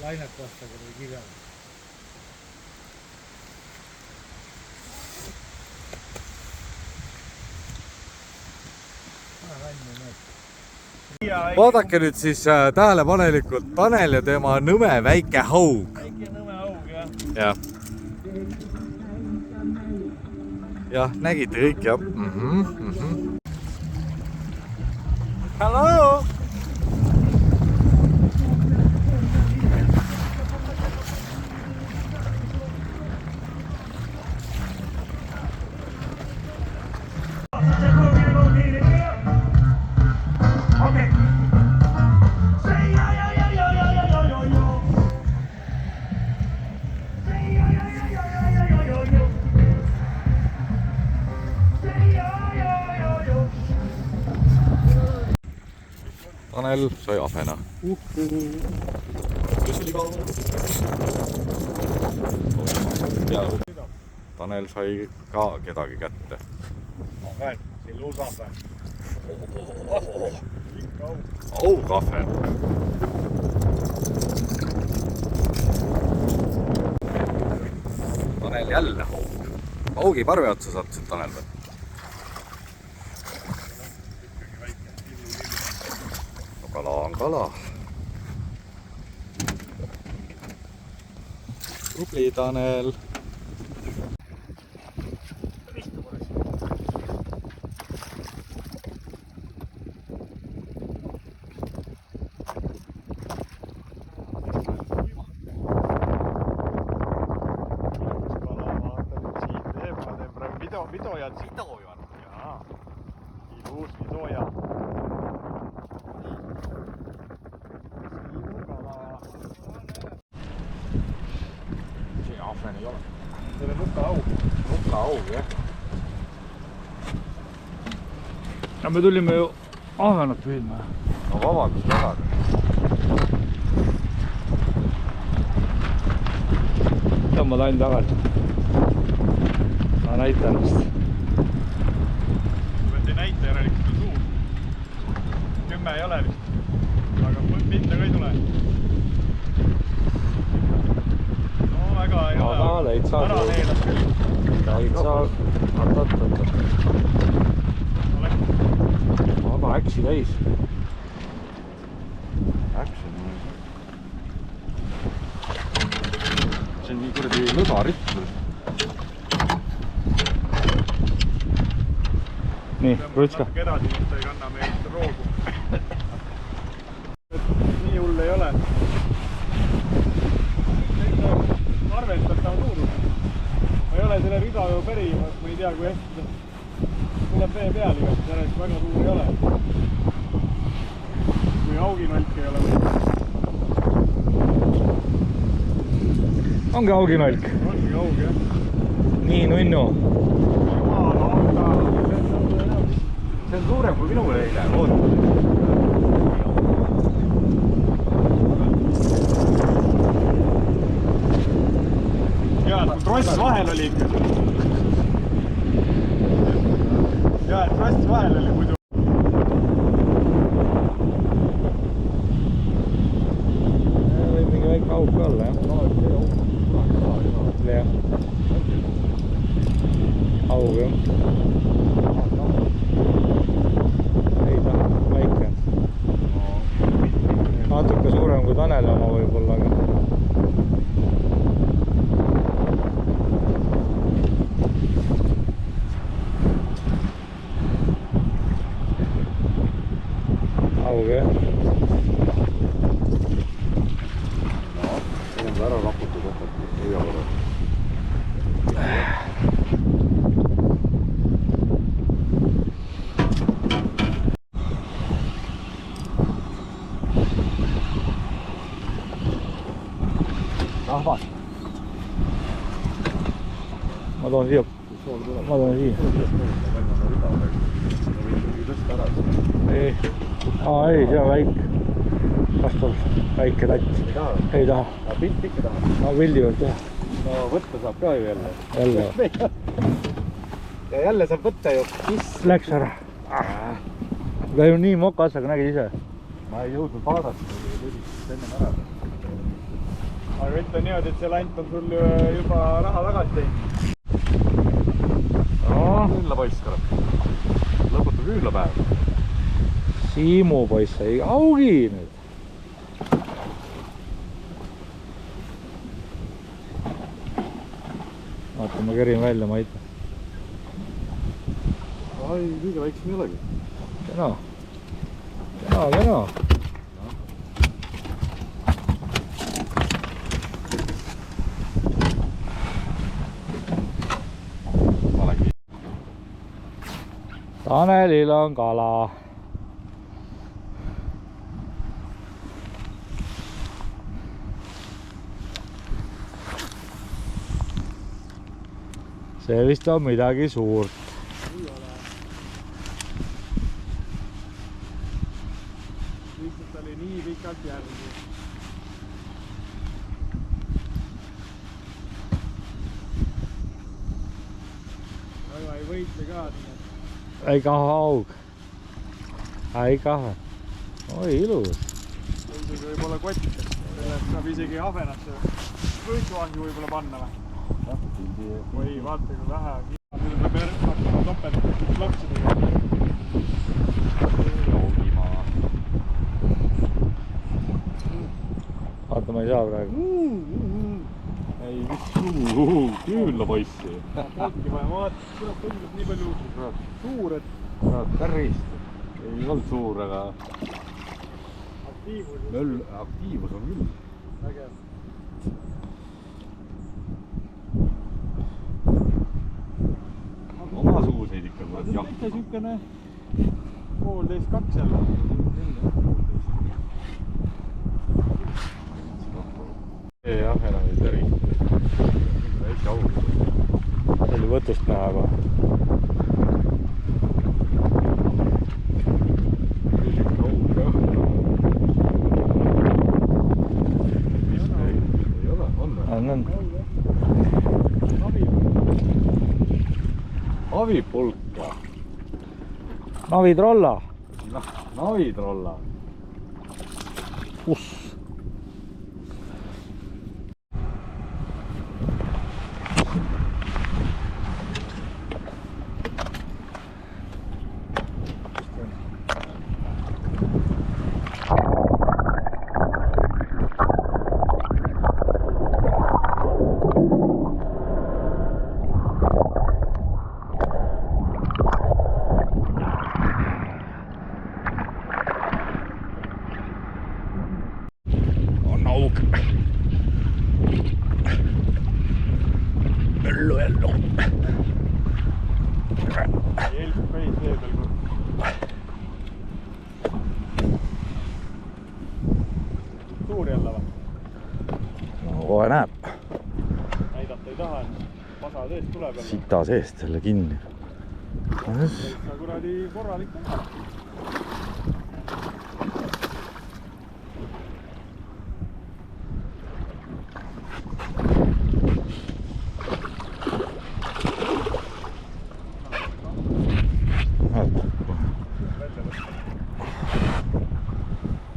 lainet vastage või kirjale. Vaadake nüüd siis tähelepanelikult Tanel ja tema nõme väike haug. Väike nõme haug, jah. Jah. Jah, nägite kõik, jah. Hello! Tanel sai ahvena. Tanel sai ka kedagi kätte. Ahven, siin luus ahven. Augahven. Tanel jälle haug. Haugi parve otsa sattusid Tanel või? Kala on kala. Tubli Tanel. Videojat. Jaa. Ilus videoja. See ahven ei ole. See on nukahaug. Nukahaug, jah. Ja me tulime ju ahvenat püüdma. No vabandust väga. Tõmba tainn tagasi. Ma näitan vist. Võeti näita järelikult on suur. 10 ei ole vist. Aga mitte ka ei tule. No väga ei ole. Aga leitsa. Ära neelas küll. Leitsa. Aga äksi täis. Äksi. See on nii kuradi lõdaritt. Nii, rutska. Edasi, mis ta ei kanna meilt roogu. Nii hull ei ole. Arvestatav suurus. Ma ei ole selle rida ju päri, ma ei tea, kui hästi tuleb vee peal igast, järelikult väga suur ei ole. Kui hauginolk ei ole. Ongi hauginolk? Ongi haug, jah. Nii nunnu. See on suurem kui minu eile. Jaa, et tross vahel oli ikka. Jaa, et tross vahel oli muidu. Võib mingi väike haug ka olla, jah? Jah. Haug, jah. Natuke suurem kui Tanel oma võib-olla, aga haug, jah? No, see on ära raputud võtad üle võrra. Rahvas. Ma toon siia. Ma toon siia. Ei, see on väike. Vastav väike tatt. Ei taha. Pilt ikka taha. No pildi võt jah. No võtta saab ka ju jälle. Jälle. Ja jälle saab võtta ju. Läks ära. Ta ju nii mokas, aga nägid ise. Ma ei jõudnud vaadata, kui enne ära. aga ütle niimoodi, et see lant on sul juba raha tagasi teinud. Küünlapoiss tuleb. Lõputu küünlapäev. Siimu poiss sai augi nüüd. Vaata, ma kerin välja, ma aitan. Ai, kõige väiksem ei olegi. Kena. Kena. Tanelil on kala. See vist on midagi suurt. Ei ole. Lihtsalt oli nii pikalt järgi. Väga ei võitle ka. Ei kaha aug. Ei kaha. Oi, ilus. Isegi võib-olla kotikas. Sellest saab isegi ahvenasse võitsuahju võib-olla panna või? Või vaata kui vähe. Nüüd saab hakkama topelt lapsi tegema. Vaata, ma ei saa praegu. Ei, mis küünlapoissi. Polki vaja, vaata, kurat tundub nii palju suur, et Pärist. Ei olnud suur, aga aktiivus on küll. vägev. Omasuguseid ikka. See on ikka siukene 1,5–2 jälle. Jah, enam ei tervist. Väike aug. See oli võtust näha juba. Ei ole, on või? On. Avipulka. Navitrolla. Navitrolla. Uss. Ellu. Eelmine päis vee peal. Suur jälle või? No kohe näeb. Näidata ei taha, et pasa seest tuleb jälle. Sita seest selle kinni. Sa kuradi korralik on.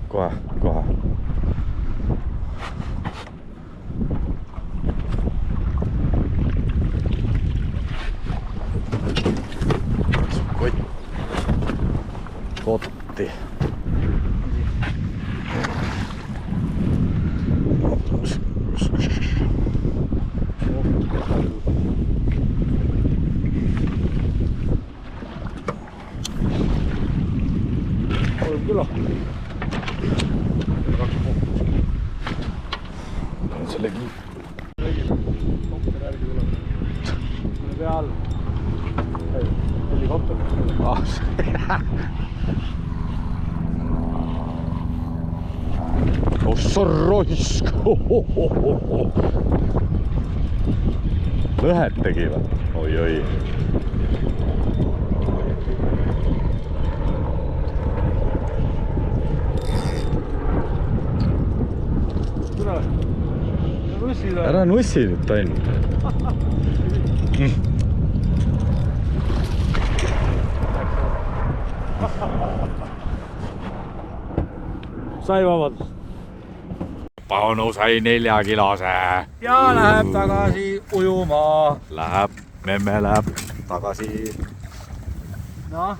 Kohe. Kotti. Kyllä. Selle kiinni. Kopter järgi tuleb. Selle pea all. Helikopter. Ossa roisk. Lõhet tegi või? Oi. Ära nussi nüüd, Tann. Sai vabadust. Rappa onu sai 4 kilose. ja läheb tagasi ujuma. Läheb, memme läheb tagasi. Noh.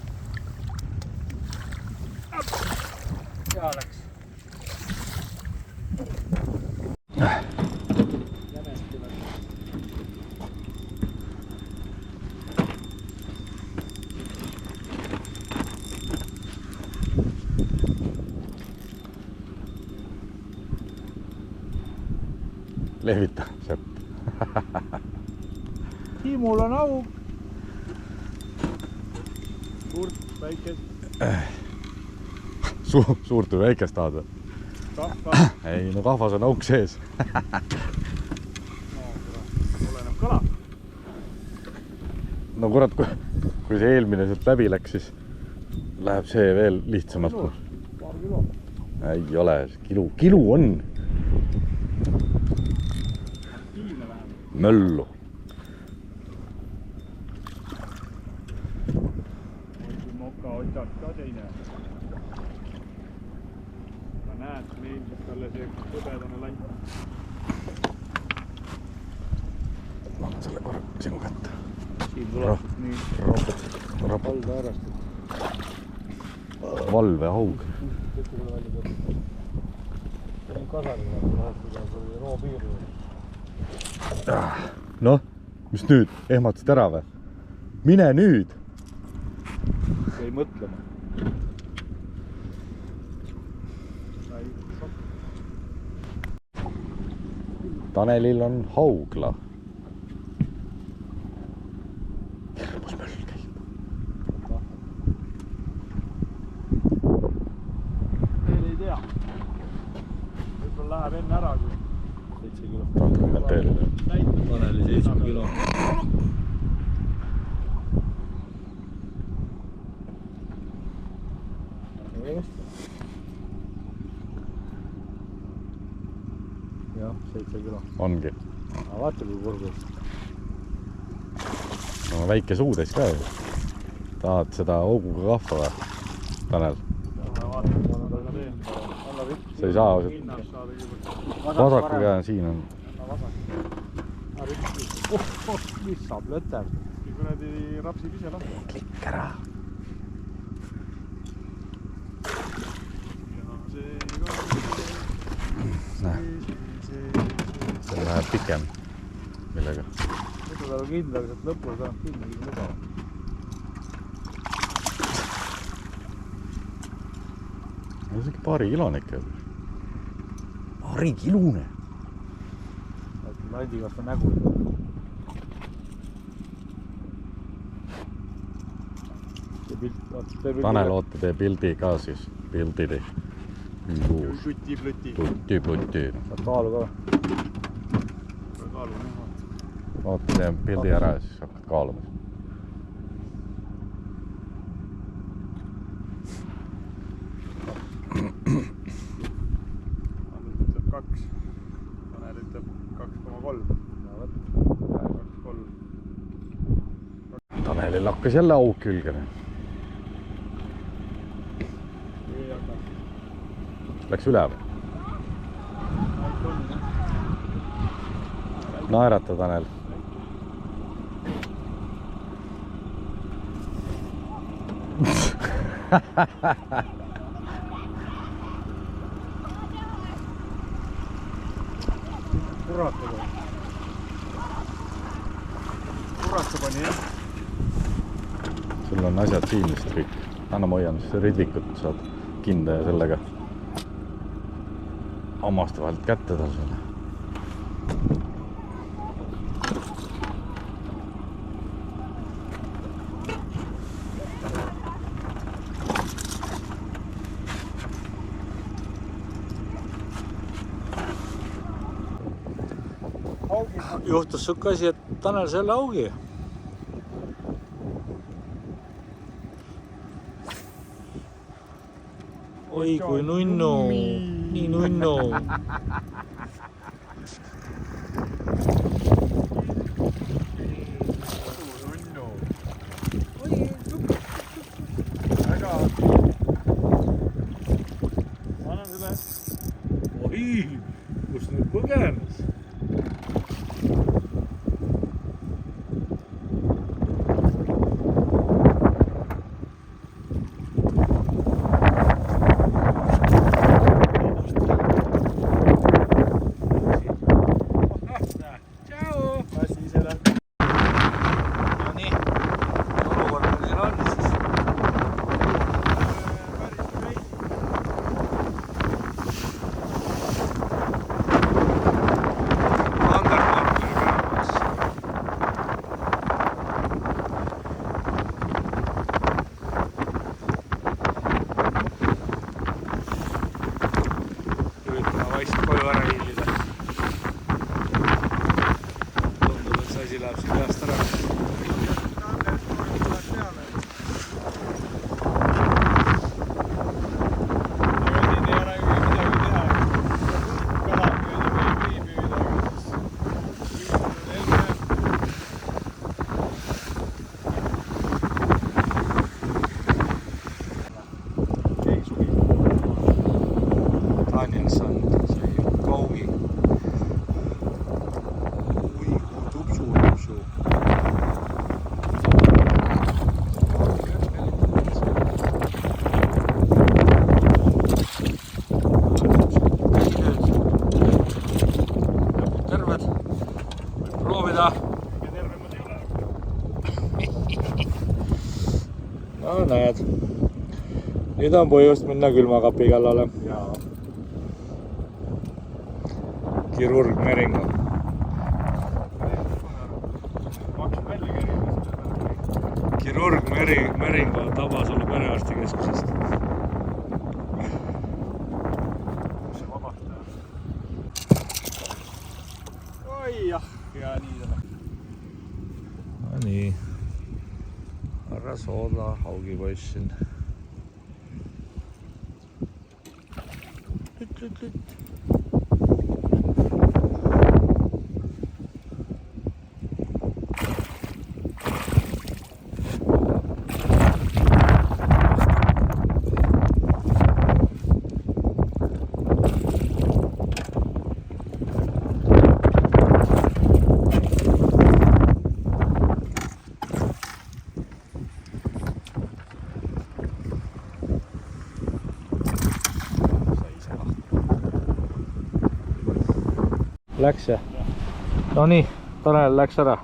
Ja läks. Lehvita, Sepp. Timul on au. Suurt, väikest. Suurt või väikest tahad? Kahvas. Ei, no kahvas on auk sees. No, oleneb kala. No kurat, kui see eelmine sealt läbi läks, siis läheb see veel lihtsamalt. Paar kilo. Ei ole, kilu on. Aktiivne vähem. Möllu. Kui moka otsad ka teine. Ma näed, meeldib talle see põdedane lant. Ma annan selle korra sinu kätte. Siin tuleb nii valve äärastud. Valvehaug. Noh, mis nüüd? Ehmatasid ära või? Mine nüüd! Ei mõtlema. Tanelil on haugla. Hirmus möll käib. Veel ei tea. Võib-olla läheb enne ära, kui 7 kilo. Tahad kommenteerida? Taneli 7 kilo. Jah, 7 kilo. Ongi. Aga vaata kui kurgus. No, väike suudes ka ju. Tahad seda auguga kahva või? Tanel? Sa ei saa vasaku käe siin on. Mis saab löter? Kuradi rapsib ise lahti. Klikk ära. See läheb pikem. Millega? Võta talle kindlaga sealt lõpul saanud kinni mugav. See on isegi paari kilonik. Paari kilune. Landi kasta nägu. Tanel, oota, tee pildi ka siis. Pildidi. Žuti-plõti. Tuti-pluti. Saad kaalu ka. Kaalu näha. Oota, tee pildi ära ja siis hakkad kaaluma. Andres ütleb 2. Tanel ütleb 2,3. 2,3. Tanelil hakkas jälle auk külge. Läks üle või? Naerata, Tanel. Kurata pani, jah? Sul on asjad siin vist kõik. Anna ma hoian, siis ridvikut saad kinda ja sellega hammaste vahelt kätte tal selle. Juhtus siuke asi, et Tanel selle augi. Oi kui nunnu, nii nunnu. Väga. Ma annan selle. Oi, asi läheb siin peast ära. Danielson sai kaugi. Ui, tupsu. Terved, võib proovida. No näed, nüüd on põhjust minna külmakapi kallale. Kirurg Meringo. Kirurg Meringo tabas olla perearstikeskusest. Oi jah, ja nii täna. No nii. Harra Soodla, haugipoiss siin. Lüt. Läks jah? No nii, Tanel läks ära.